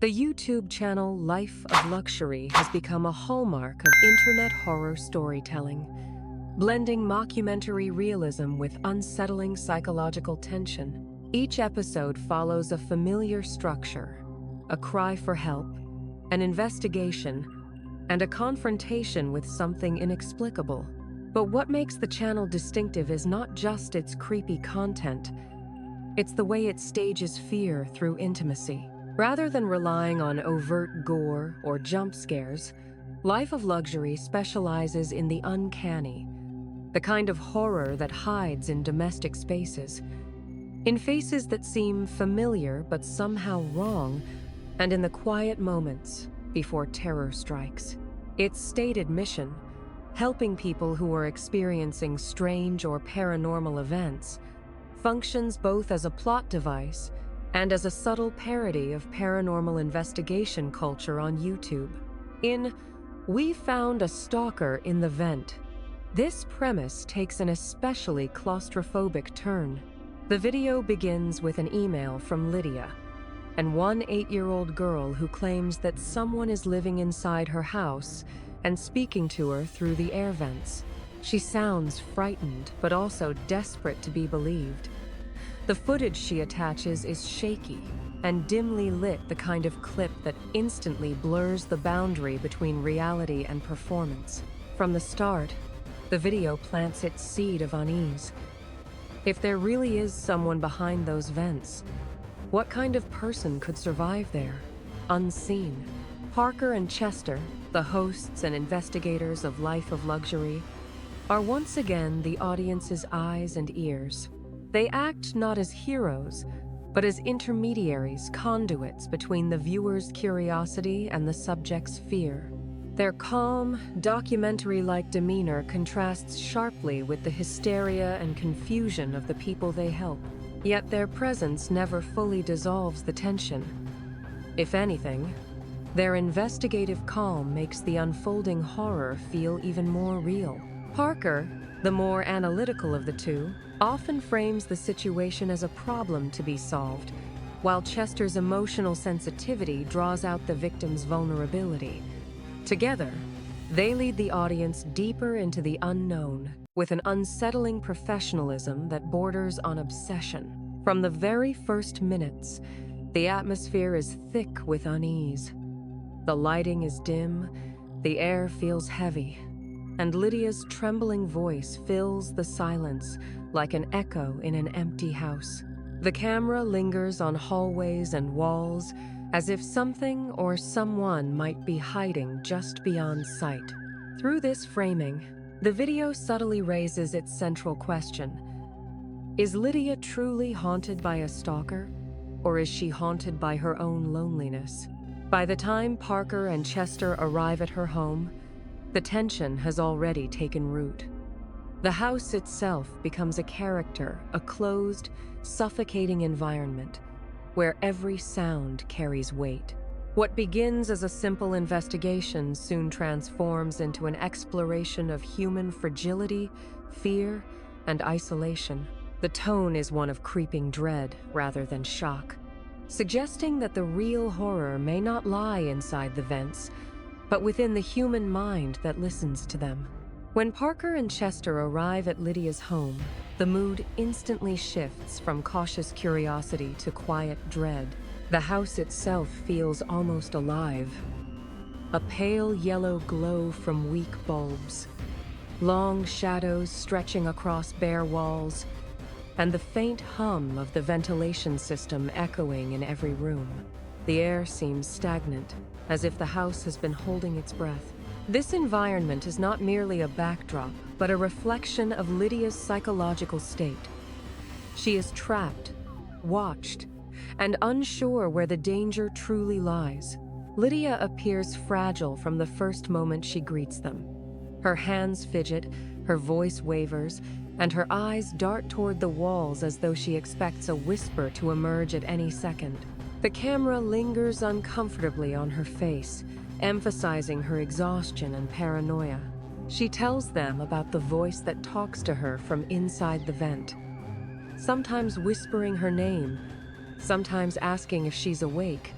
The YouTube channel Life of Luxury has become a hallmark of internet horror storytelling, blending mockumentary realism with unsettling psychological tension. Each episode follows a familiar structure: a cry for help, an investigation, and a confrontation with something inexplicable. But what makes the channel distinctive is not just its creepy content, it's the way it stages fear through intimacy. Rather than relying on overt gore or jump scares, Life of Luxury specializes in the uncanny, the kind of horror that hides in domestic spaces, in faces that seem familiar but somehow wrong, and in the quiet moments before terror strikes. Its stated mission, helping people who are experiencing strange or paranormal events, functions both as a plot device and as a subtle parody of paranormal investigation culture on YouTube. In We Found a Stalker in the Vent, this premise takes an especially claustrophobic turn. The video begins with an email from Lydia, and one 8-year-old girl who claims that someone is living inside her house and speaking to her through the air vents. She sounds frightened, but also desperate to be believed. The footage she attaches is shaky and dimly lit, the kind of clip that instantly blurs the boundary between reality and performance. From the start, the video plants its seed of unease. If there really is someone behind those vents, what kind of person could survive there, unseen? Parker and Chester, the hosts and investigators of Life of Luxury, are once again the audience's eyes and ears. They act not as heroes, but as intermediaries, conduits between the viewer's curiosity and the subject's fear. Their calm, documentary-like demeanor contrasts sharply with the hysteria and confusion of the people they help. Yet their presence never fully dissolves the tension. If anything, their investigative calm makes the unfolding horror feel even more real. Parker, the more analytical of the two, often frames the situation as a problem to be solved, while Chester's emotional sensitivity draws out the victim's vulnerability. Together, they lead the audience deeper into the unknown, with an unsettling professionalism that borders on obsession. From the very first minutes, the atmosphere is thick with unease. The lighting is dim, the air feels heavy, and Lydia's trembling voice fills the silence like an echo in an empty house. The camera lingers on hallways and walls, as if something or someone might be hiding just beyond sight. Through this framing, the video subtly raises its central question: is Lydia truly haunted by a stalker, or is she haunted by her own loneliness? By the time Parker and Chester arrive at her home, the tension has already taken root. The house itself becomes a character, a closed, suffocating environment where every sound carries weight. What begins as a simple investigation soon transforms into an exploration of human fragility, fear, and isolation. The tone is one of creeping dread rather than shock, suggesting that the real horror may not lie inside the vents, but within the human mind that listens to them. When Parker and Chester arrive at Lydia's home, the mood instantly shifts from cautious curiosity to quiet dread. The house itself feels almost alive. A pale yellow glow from weak bulbs, long shadows stretching across bare walls, and the faint hum of the ventilation system echoing in every room. The air seems stagnant, as if the house has been holding its breath. This environment is not merely a backdrop, but a reflection of Lydia's psychological state. She is trapped, watched, and unsure where the danger truly lies. Lydia appears fragile from the first moment she greets them. Her hands fidget, her voice wavers, and her eyes dart toward the walls as though she expects a whisper to emerge at any second. The camera lingers uncomfortably on her face, emphasizing her exhaustion and paranoia. She tells them about the voice that talks to her from inside the vent, sometimes whispering her name, sometimes asking if she's awake.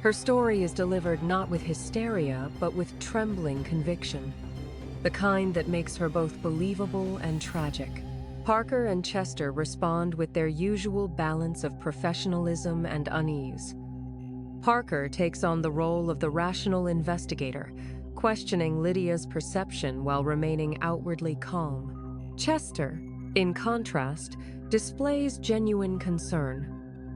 Her story is delivered not with hysteria, but with trembling conviction, the kind that makes her both believable and tragic. Parker and Chester respond with their usual balance of professionalism and unease. Parker takes on the role of the rational investigator, questioning Lydia's perception while remaining outwardly calm. Chester, in contrast, displays genuine concern,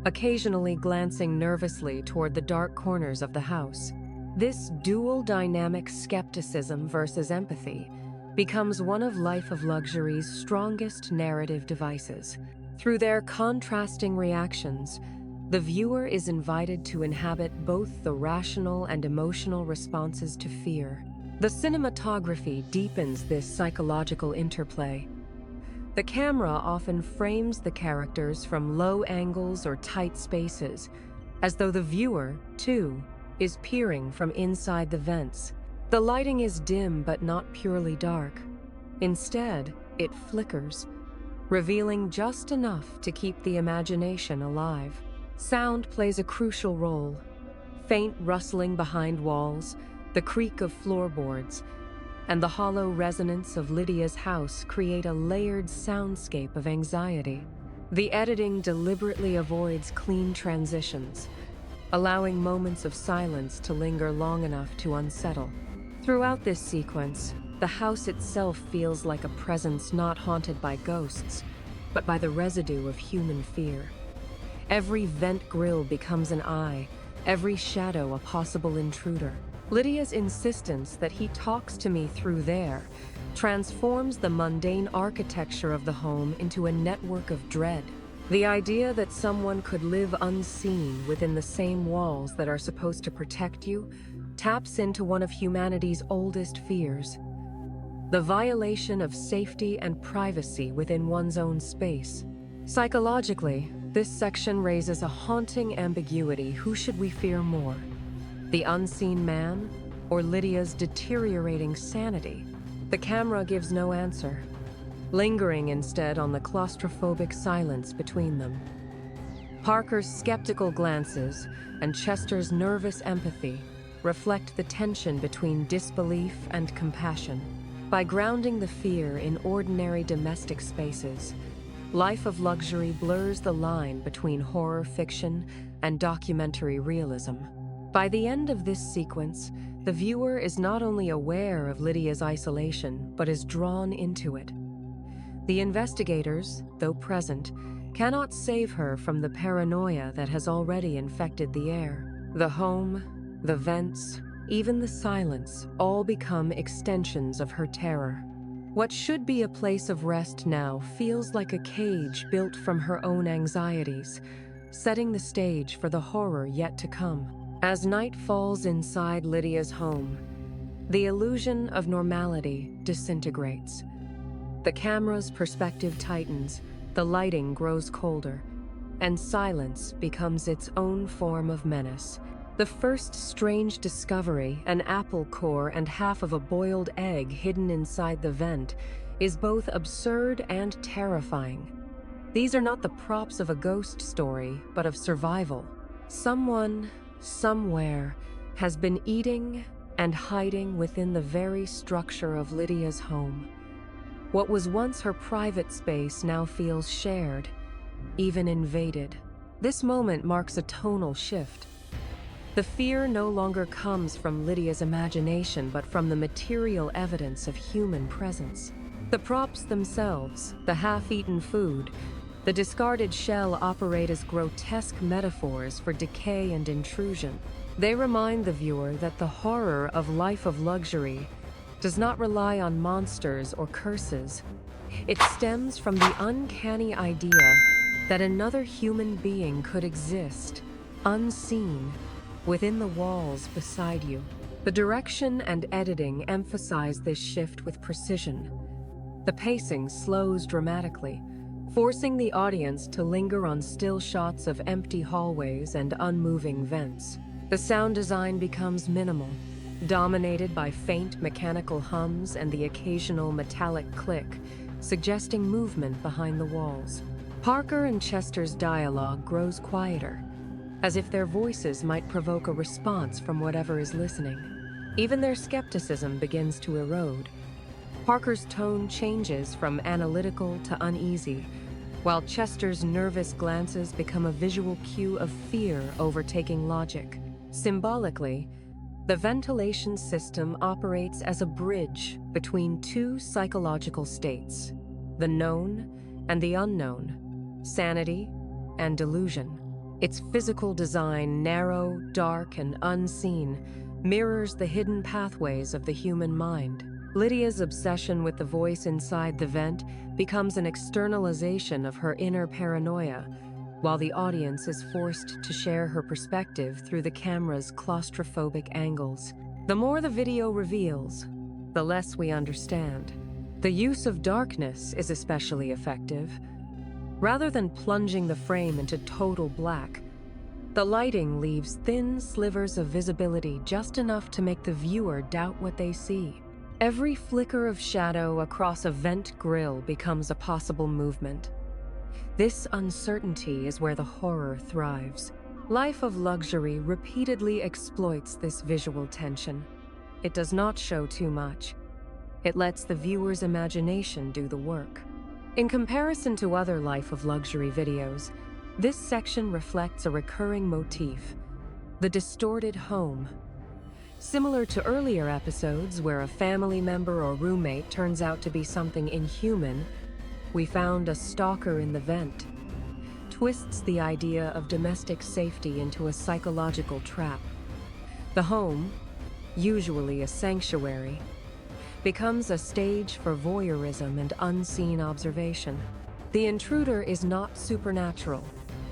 occasionally glancing nervously toward the dark corners of the house. This dual dynamic, skepticism versus empathy, becomes one of Life of Luxury's strongest narrative devices. Through their contrasting reactions, the viewer is invited to inhabit both the rational and emotional responses to fear. The cinematography deepens this psychological interplay. The camera often frames the characters from low angles or tight spaces, as though the viewer, too, is peering from inside the vents. The lighting is dim but not purely dark. Instead, it flickers, revealing just enough to keep the imagination alive. Sound plays a crucial role. Faint rustling behind walls, the creak of floorboards, and the hollow resonance of Lydia's house create a layered soundscape of anxiety. The editing deliberately avoids clean transitions, allowing moments of silence to linger long enough to unsettle. Throughout this sequence, the house itself feels like a presence not haunted by ghosts, but by the residue of human fear. Every vent grill becomes an eye, every shadow a possible intruder. Lydia's insistence that he talks to me through there transforms the mundane architecture of the home into a network of dread. The idea that someone could live unseen within the same walls that are supposed to protect you taps into one of humanity's oldest fears: the violation of safety and privacy within one's own space. Psychologically, this section raises a haunting ambiguity. Who should we fear more? The unseen man, or Lydia's deteriorating sanity? The camera gives no answer, lingering instead on the claustrophobic silence between them. Parker's skeptical glances and Chester's nervous empathy reflect the tension between disbelief and compassion. By grounding the fear in ordinary domestic spaces, Life of Luxury blurs the line between horror fiction and documentary realism. By the end of this sequence, the viewer is not only aware of Lydia's isolation, but is drawn into it. The investigators, though present, cannot save her from the paranoia that has already infected the air. The home, the vents, even the silence, all become extensions of her terror. What should be a place of rest now feels like a cage built from her own anxieties, setting the stage for the horror yet to come. As night falls inside Lydia's home, the illusion of normality disintegrates. The camera's perspective tightens, the lighting grows colder, and silence becomes its own form of menace. The first strange discovery, an apple core and half of a boiled egg hidden inside the vent, is both absurd and terrifying. These are not the props of a ghost story, but of survival. Someone, somewhere, has been eating and hiding within the very structure of Lydia's home. What was once her private space now feels shared, even invaded. This moment marks a tonal shift. The fear no longer comes from Lydia's imagination, but from the material evidence of human presence. The props themselves, the half-eaten food, the discarded shell operate as grotesque metaphors for decay and intrusion. They remind the viewer that the horror of Life of Luxury does not rely on monsters or curses. It stems from the uncanny idea that another human being could exist, unseen, within the walls beside you. The direction and editing emphasize this shift with precision. The pacing slows dramatically, forcing the audience to linger on still shots of empty hallways and unmoving vents. The sound design becomes minimal, dominated by faint mechanical hums and the occasional metallic click, suggesting movement behind the walls. Parker and Chester's dialogue grows quieter, as if their voices might provoke a response from whatever is listening. Even their skepticism begins to erode. Parker's tone changes from analytical to uneasy, while Chester's nervous glances become a visual cue of fear overtaking logic. Symbolically, the ventilation system operates as a bridge between two psychological states, the known and the unknown, sanity and delusion. Its physical design, narrow, dark, and unseen, mirrors the hidden pathways of the human mind. Lydia's obsession with the voice inside the vent becomes an externalization of her inner paranoia, while the audience is forced to share her perspective through the camera's claustrophobic angles. The more the video reveals, the less we understand. The use of darkness is especially effective. Rather than plunging the frame into total black, the lighting leaves thin slivers of visibility just enough to make the viewer doubt what they see. Every flicker of shadow across a vent grill becomes a possible movement. This uncertainty is where the horror thrives. Life of Luxury repeatedly exploits this visual tension. It does not show too much. It lets the viewer's imagination do the work. In comparison to other Life of Luxury videos, this section reflects a recurring motif: the distorted home. Similar to earlier episodes where a family member or roommate turns out to be something inhuman, we found a stalker in the vent. Twists the idea of domestic safety into a psychological trap. The home, usually a sanctuary, becomes a stage for voyeurism and unseen observation. The intruder is not supernatural,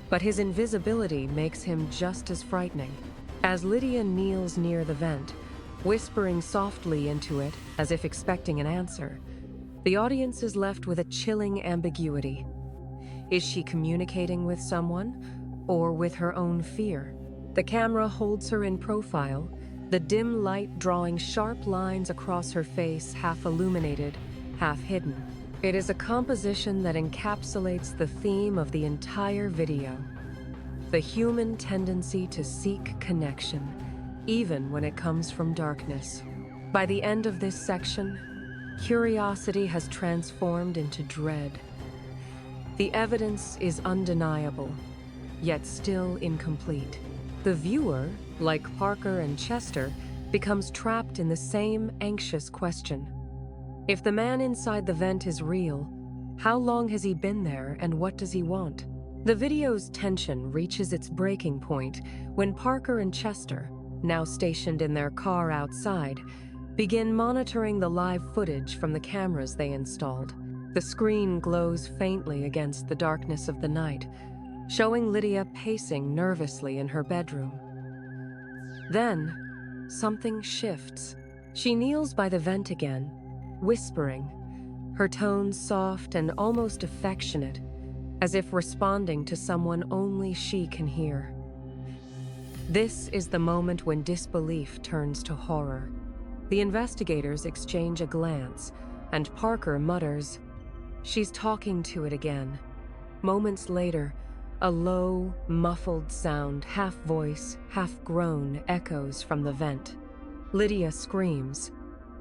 but his invisibility makes him just as frightening. As Lydia kneels near the vent, whispering softly into it as if expecting an answer, the audience is left with a chilling ambiguity. Is she communicating with someone, or with her own fear? The camera holds her in profile, the dim light drawing sharp lines across her face, half illuminated, half hidden. It is a composition that encapsulates the theme of the entire video: the human tendency to seek connection, even when it comes from darkness. By the end of this section, curiosity has transformed into dread. The evidence is undeniable, yet still incomplete. The viewer, like Parker and Chester, becomes trapped in the same anxious question. If the man inside the vent is real, how long has he been there and what does he want? The video's tension reaches its breaking point when Parker and Chester, now stationed in their car outside, begin monitoring the live footage from the cameras they installed. The screen glows faintly against the darkness of the night, showing Lydia pacing nervously in her bedroom. Then, something shifts. She kneels by the vent again, whispering, her tone soft and almost affectionate, as if responding to someone only she can hear. This is the moment when disbelief turns to horror. The investigators exchange a glance, and Parker mutters, "She's talking to it again." Moments later, a low, muffled sound, half voice, half groan, echoes from the vent. Lydia screams.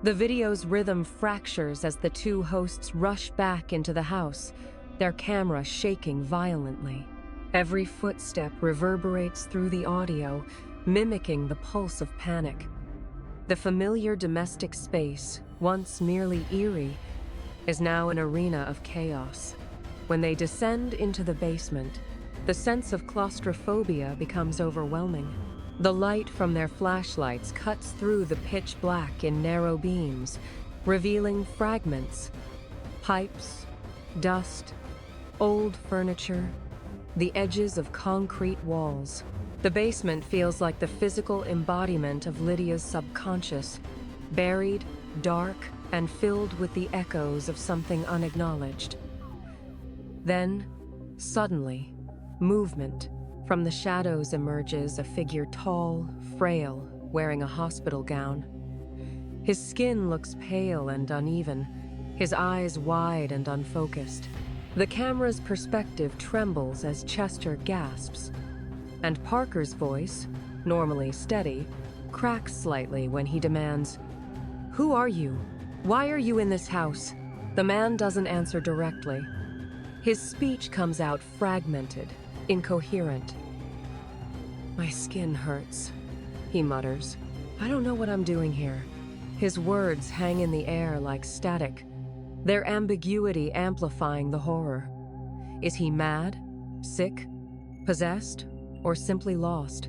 The video's rhythm fractures as the two hosts rush back into the house, their camera shaking violently. Every footstep reverberates through the audio, mimicking the pulse of panic. The familiar domestic space, once merely eerie, is now an arena of chaos. When they descend into the basement, the sense of claustrophobia becomes overwhelming. The light from their flashlights cuts through the pitch black in narrow beams, revealing fragments, pipes, dust, old furniture, the edges of concrete walls. The basement feels like the physical embodiment of Lydia's subconscious, buried, dark, and filled with the echoes of something unacknowledged. Then, suddenly, movement. From the shadows emerges a figure tall, frail, wearing a hospital gown. His skin looks pale and uneven, his eyes wide and unfocused. The camera's perspective trembles as Chester gasps. And Parker's voice, normally steady, cracks slightly when he demands, "Who are you? Why are you in this house?" The man doesn't answer directly. His speech comes out fragmented, incoherent. "My skin hurts," he mutters. "I don't know what I'm doing here." His words hang in the air like static, their ambiguity amplifying the horror. Is he mad, sick, possessed, or simply lost?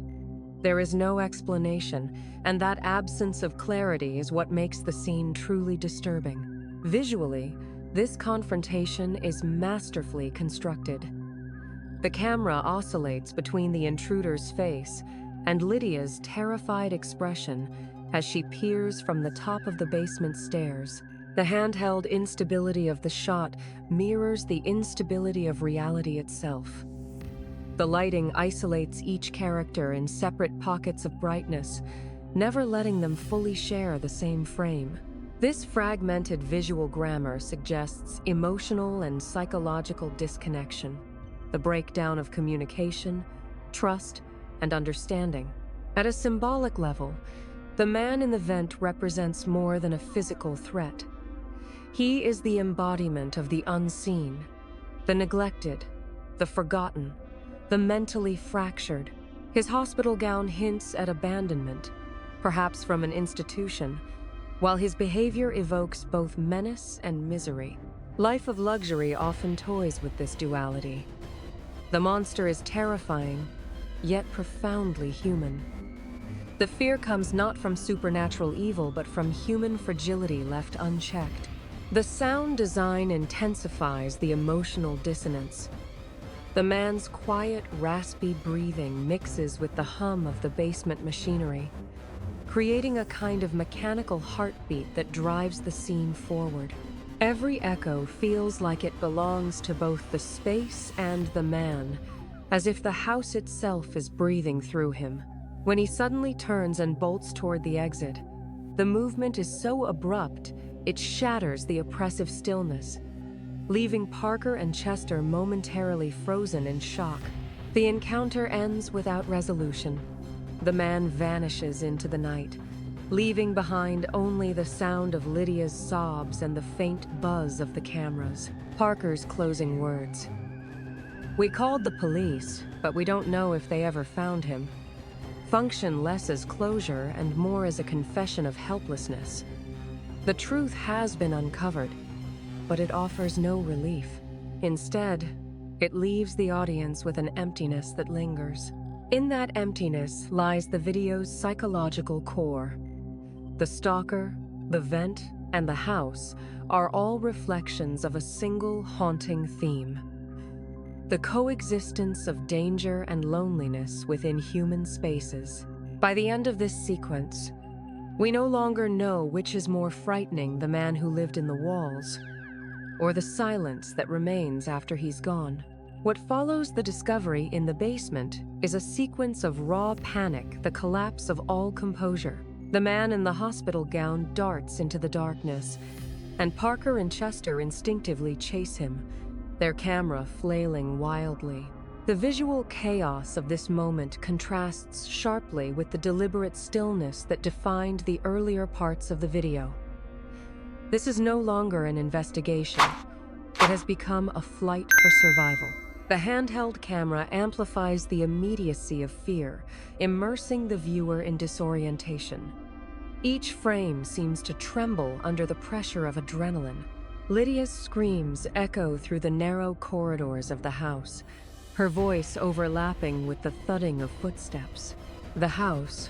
There is no explanation, and that absence of clarity is what makes the scene truly disturbing. Visually, this confrontation is masterfully constructed. The camera oscillates between the intruder's face and Lydia's terrified expression as she peers from the top of the basement stairs. The handheld instability of the shot mirrors the instability of reality itself. The lighting isolates each character in separate pockets of brightness, never letting them fully share the same frame. This fragmented visual grammar suggests emotional and psychological disconnection, the breakdown of communication, trust, and understanding. At a symbolic level, the man in the vent represents more than a physical threat. He is the embodiment of the unseen, the neglected, the forgotten, the mentally fractured. His hospital gown hints at abandonment, perhaps from an institution, while his behavior evokes both menace and misery. Life of Luxury often toys with this duality. The monster is terrifying, yet profoundly human. The fear comes not from supernatural evil, but from human fragility left unchecked. The sound design intensifies the emotional dissonance. The man's quiet, raspy breathing mixes with the hum of the basement machinery, creating a kind of mechanical heartbeat that drives the scene forward. Every echo feels like it belongs to both the space and the man, as if the house itself is breathing through him. When he suddenly turns and bolts toward the exit, the movement is so abrupt, it shatters the oppressive stillness, leaving Parker and Chester momentarily frozen in shock. The encounter ends without resolution. The man vanishes into the night, leaving behind only the sound of Lydia's sobs and the faint buzz of the cameras. Parker's closing words. "We called the police, but we don't know if they ever found him," function less as closure and more as a confession of helplessness. The truth has been uncovered, but it offers no relief. Instead, it leaves the audience with an emptiness that lingers. In that emptiness lies the video's psychological core. The stalker, the vent, and the house are all reflections of a single haunting theme: the coexistence of danger and loneliness within human spaces. By the end of this sequence, we no longer know which is more frightening, the man who lived in the walls, or the silence that remains after he's gone. What follows the discovery in the basement is a sequence of raw panic, the collapse of all composure. The man in the hospital gown darts into the darkness, and Parker and Chester instinctively chase him, their camera flailing wildly. The visual chaos of this moment contrasts sharply with the deliberate stillness that defined the earlier parts of the video. This is no longer an investigation. It has become a flight for survival. The handheld camera amplifies the immediacy of fear, immersing the viewer in disorientation. Each frame seems to tremble under the pressure of adrenaline. Lydia's screams echo through the narrow corridors of the house, her voice overlapping with the thudding of footsteps. The house,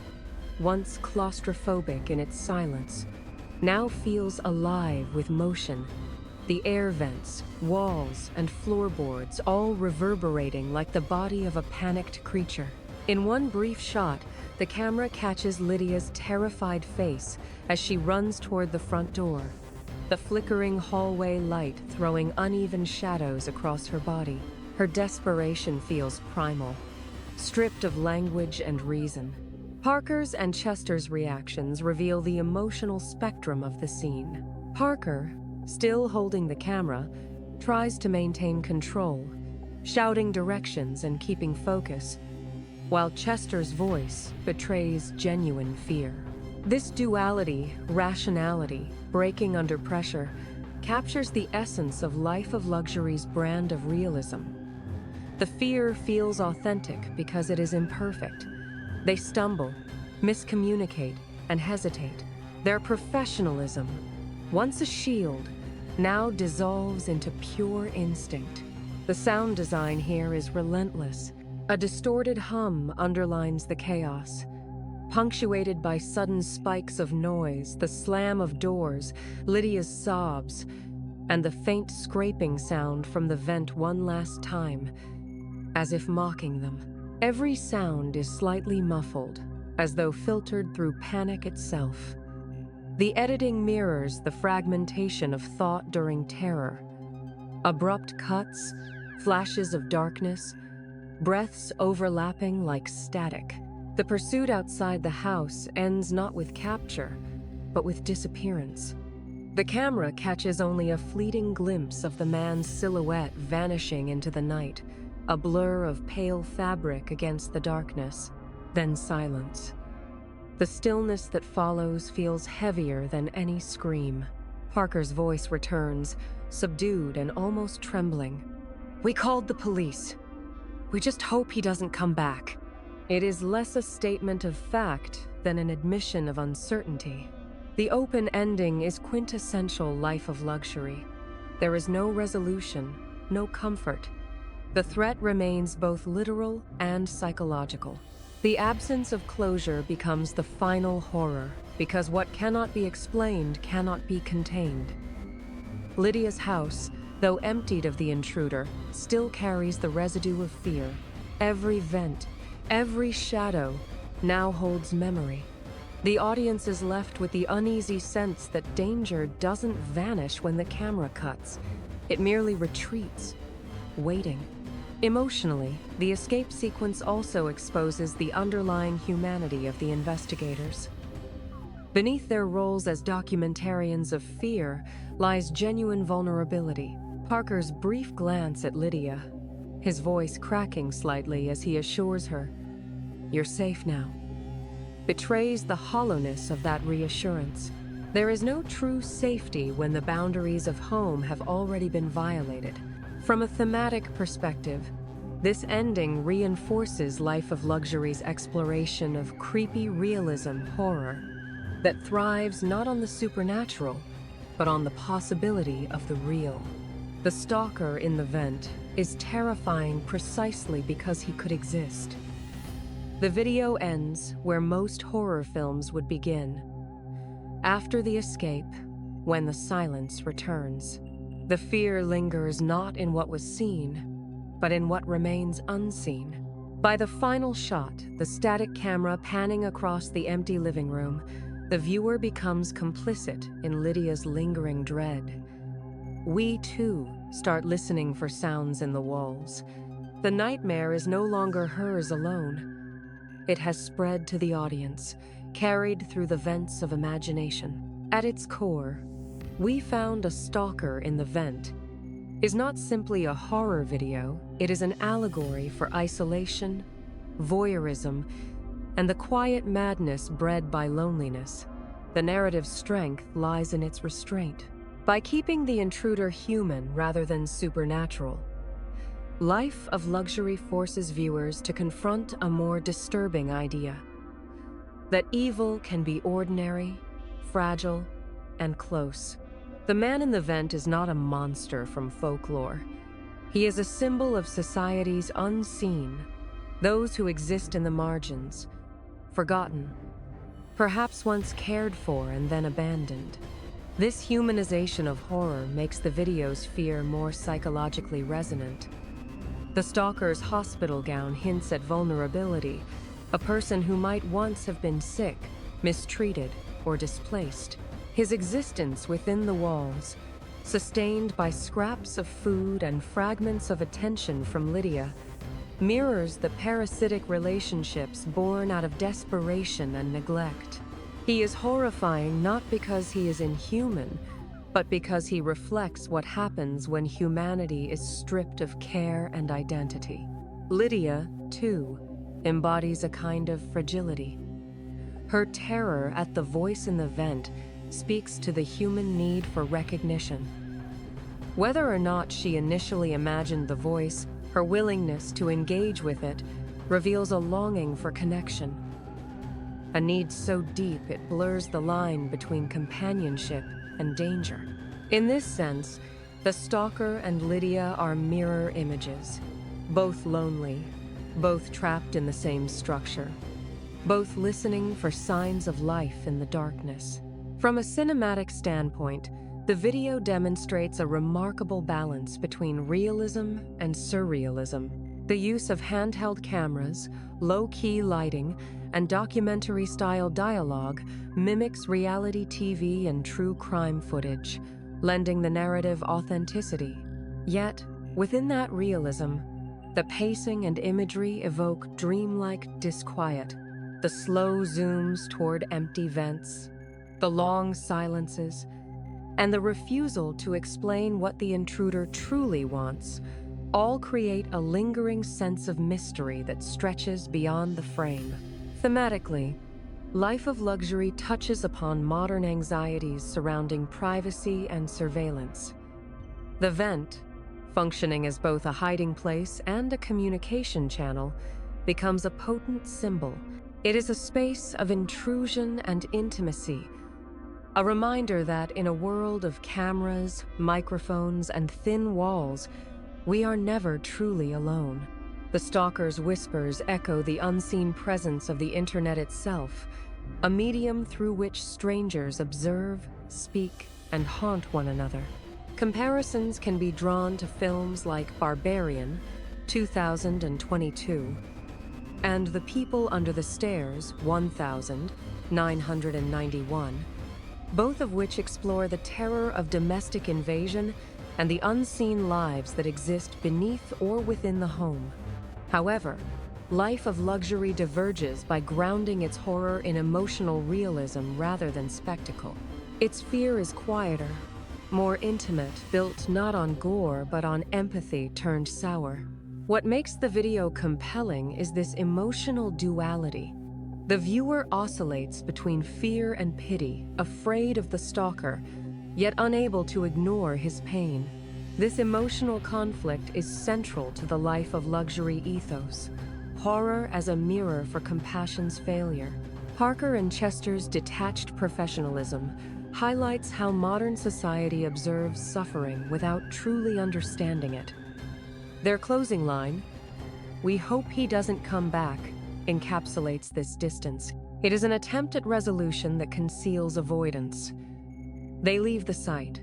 once claustrophobic in its silence, now feels alive with motion. The air vents, walls, and floorboards all reverberating like the body of a panicked creature. In one brief shot, the camera catches Lydia's terrified face as she runs toward the front door, the flickering hallway light throwing uneven shadows across her body. Her desperation feels primal, stripped of language and reason. Parker's and Chester's reactions reveal the emotional spectrum of the scene. Parker, still holding the camera, tries to maintain control, shouting directions and keeping focus. while Chester's voice betrays genuine fear. This duality, rationality, breaking under pressure, captures the essence of Life of Luxury's brand of realism. The fear feels authentic because it is imperfect. They stumble, miscommunicate, and hesitate. Their professionalism, once a shield, now dissolves into pure instinct. The sound design here is relentless. A distorted hum underlines the chaos, punctuated by sudden spikes of noise, the slam of doors, Lydia's sobs, and the faint scraping sound from the vent one last time, as if mocking them. Every sound is slightly muffled, as though filtered through panic itself. The editing mirrors the fragmentation of thought during terror. Abrupt cuts, flashes of darkness, breaths overlapping like static. The pursuit outside the house ends not with capture, but with disappearance. The camera catches only a fleeting glimpse of the man's silhouette vanishing into the night, a blur of pale fabric against the darkness, then silence. The stillness that follows feels heavier than any scream. Parker's voice returns, subdued and almost trembling. "We called the police. We just hope he doesn't come back." It is less a statement of fact than an admission of uncertainty. The open ending is quintessential Life of Luxury. There is no resolution, no comfort. The threat remains both literal and psychological. The absence of closure becomes the final horror, because what cannot be explained cannot be contained. Lydia's house, though emptied of the intruder, still carries the residue of fear. Every vent, every shadow now holds memory. The audience is left with the uneasy sense that danger doesn't vanish when the camera cuts. It merely retreats, waiting. Emotionally, the escape sequence also exposes the underlying humanity of the investigators. Beneath their roles as documentarians of fear lies genuine vulnerability. Parker's brief glance at Lydia, his voice cracking slightly as he assures her, "You're safe now," betrays the hollowness of that reassurance. There is no true safety when the boundaries of home have already been violated. From a thematic perspective, this ending reinforces Life of Luxury's exploration of creepy realism horror that thrives not on the supernatural, but on the possibility of the real. The stalker in the vent is terrifying precisely because he could exist. The video ends where most horror films would begin. After the escape, when the silence returns. The fear lingers not in what was seen, but in what remains unseen. By the final shot, the static camera panning across the empty living room, the viewer becomes complicit in Lydia's lingering dread. We, too, start listening for sounds in the walls. The nightmare is no longer hers alone. It has spread to the audience, carried through the vents of imagination. At its core, We Found a Stalker in the Vent is not simply a horror video, it is an allegory for isolation, voyeurism, and the quiet madness bred by loneliness. The narrative's strength lies in its restraint. By keeping the intruder human rather than supernatural, Life of Luxury forces viewers to confront a more disturbing idea: that evil can be ordinary, fragile, and close. The man in the vent is not a monster from folklore. He is a symbol of society's unseen, those who exist in the margins, forgotten, perhaps once cared for and then abandoned. This humanization of horror makes the video's fear more psychologically resonant. The stalker's hospital gown hints at vulnerability, a person who might once have been sick, mistreated, or displaced. His existence within the walls, sustained by scraps of food and fragments of attention from Lydia, mirrors the parasitic relationships born out of desperation and neglect. He is horrifying not because he is inhuman, but because he reflects what happens when humanity is stripped of care and identity. Lydia, too, embodies a kind of fragility. Her terror at the voice in the vent speaks to the human need for recognition. Whether or not she initially imagined the voice, her willingness to engage with it reveals a longing for connection. A need so deep it blurs the line between companionship and danger. In this sense, the Stalker and Lydia are mirror images, both lonely, both trapped in the same structure, both listening for signs of life in the darkness. From a cinematic standpoint, the video demonstrates a remarkable balance between realism and surrealism. The use of handheld cameras, low-key lighting, and documentary-style dialogue mimics reality TV and true crime footage, lending the narrative authenticity. Yet, within that realism, the pacing and imagery evoke dreamlike disquiet. The slow zooms toward empty vents, the long silences, and the refusal to explain what the intruder truly wants all create a lingering sense of mystery that stretches beyond the frame. Thematically, Life of Luxury touches upon modern anxieties surrounding privacy and surveillance. The vent, functioning as both a hiding place and a communication channel, becomes a potent symbol. It is a space of intrusion and intimacy, a reminder that in a world of cameras, microphones, and thin walls, we are never truly alone. The Stalker's whispers echo the unseen presence of the internet itself, a medium through which strangers observe, speak, and haunt one another. Comparisons can be drawn to films like Barbarian, 2022, and The People Under the Stairs, 1991, both of which explore the terror of domestic invasion and the unseen lives that exist beneath or within the home. However, Life of Luxury diverges by grounding its horror in emotional realism rather than spectacle. Its fear is quieter, more intimate, built not on gore but on empathy turned sour. What makes the video compelling is this emotional duality. The viewer oscillates between fear and pity, afraid of the Stalker, yet unable to ignore his pain. This emotional conflict is central to the Life of Luxury ethos. Horror as a mirror for compassion's failure. Parker and Chester's detached professionalism highlights how modern society observes suffering without truly understanding it. Their closing line, "We hope he doesn't come back," encapsulates this distance. It is an attempt at resolution that conceals avoidance. They leave the site,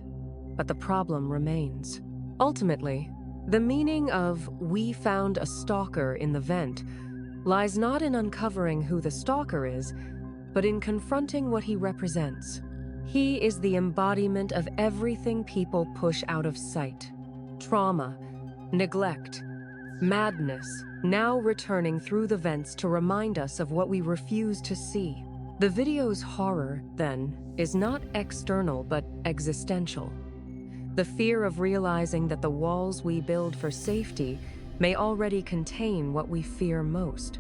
but the problem remains. Ultimately, the meaning of "we found a stalker in the vent" lies not in uncovering who the stalker is, but in confronting what he represents. He is the embodiment of everything people push out of sight. Trauma, neglect, madness, now returning through the vents to remind us of what we refuse to see. The video's horror, then, is not external but existential. The fear of realizing that the walls we build for safety may already contain what we fear most.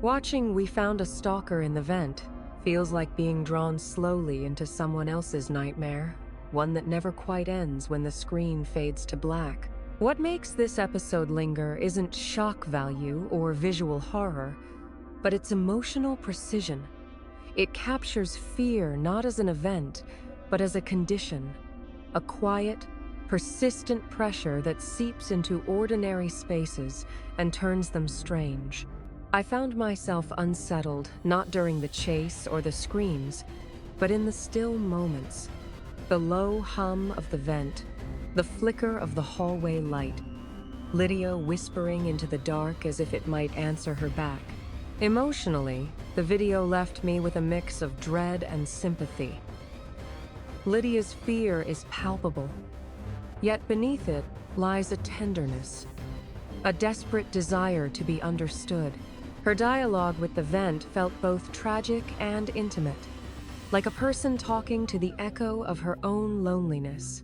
Watching "We Found a Stalker in the Vent" feels like being drawn slowly into someone else's nightmare, one that never quite ends when the screen fades to black. What makes this episode linger isn't shock value or visual horror, but its emotional precision. It captures fear not as an event, but as a condition, a quiet, persistent pressure that seeps into ordinary spaces and turns them strange. I found myself unsettled not during the chase or the screams, but in the still moments. The low hum of the vent, the flicker of the hallway light, Lydia whispering into the dark as if it might answer her back. Emotionally, the video left me with a mix of dread and sympathy. Lydia's fear is palpable, yet beneath it lies a tenderness, a desperate desire to be understood. Her dialogue with the vent felt both tragic and intimate, like a person talking to the echo of her own loneliness.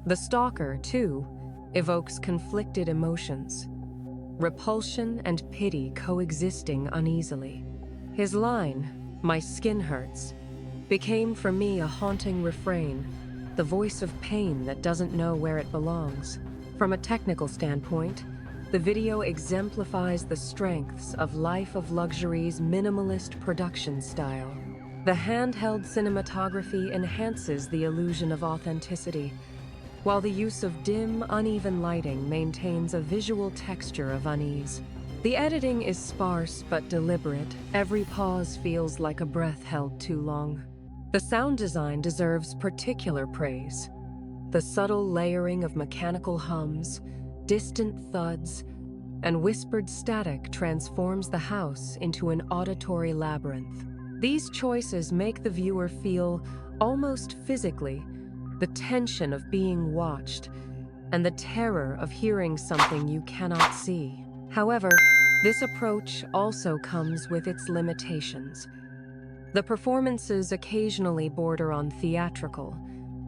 The Stalker, too, evokes conflicted emotions. repulsion and pity coexisting uneasily. His line, "My skin hurts," became for me a haunting refrain, the voice of pain that doesn't know where it belongs. From a technical standpoint, the video exemplifies the strengths of Life of Luxury's minimalist production style. The handheld cinematography enhances the illusion of authenticity, while the use of dim, uneven lighting maintains a visual texture of unease. The editing is sparse but deliberate. Every pause feels like a breath held too long. The sound design deserves particular praise. The subtle layering of mechanical hums, distant thuds, and whispered static transforms the house into an auditory labyrinth. These choices make the viewer feel, almost physically, the tension of being watched and the terror of hearing something you cannot see. However, this approach also comes with its limitations. The performances occasionally border on theatrical,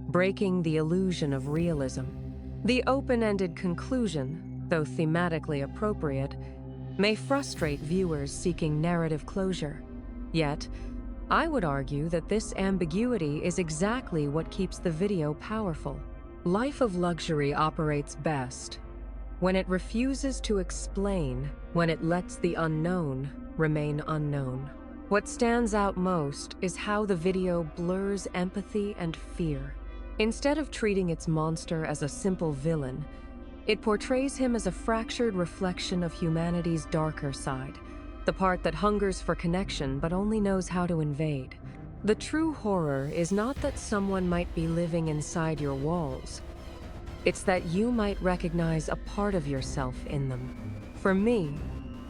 breaking the illusion of realism. The open-ended conclusion, though thematically appropriate, may frustrate viewers seeking narrative closure. Yet, I would argue that this ambiguity is exactly what keeps the video powerful. Life of Luxury operates best when it refuses to explain, when it lets the unknown remain unknown. What stands out most is how the video blurs empathy and fear. Instead of treating its monster as a simple villain, it portrays him as a fractured reflection of humanity's darker side, the part that hungers for connection but only knows how to invade. The true horror is not that someone might be living inside your walls. It's that you might recognize a part of yourself in them. For me,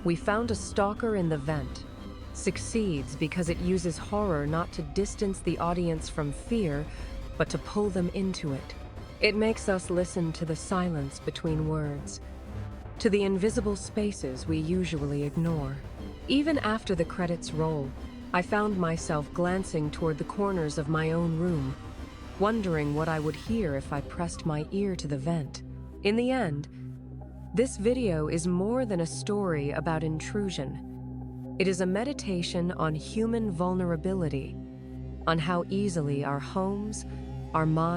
We Found a Stalker in the Vent succeeds because it uses horror not to distance the audience from fear, but to pull them into it. It makes us listen to the silence between words, to the invisible spaces we usually ignore. Even after the credits roll, I found myself glancing toward the corners of my own room, wondering what I would hear if I pressed my ear to the vent. In the end, this video is more than a story about intrusion. It is a meditation on human vulnerability, on how easily our homes, our minds,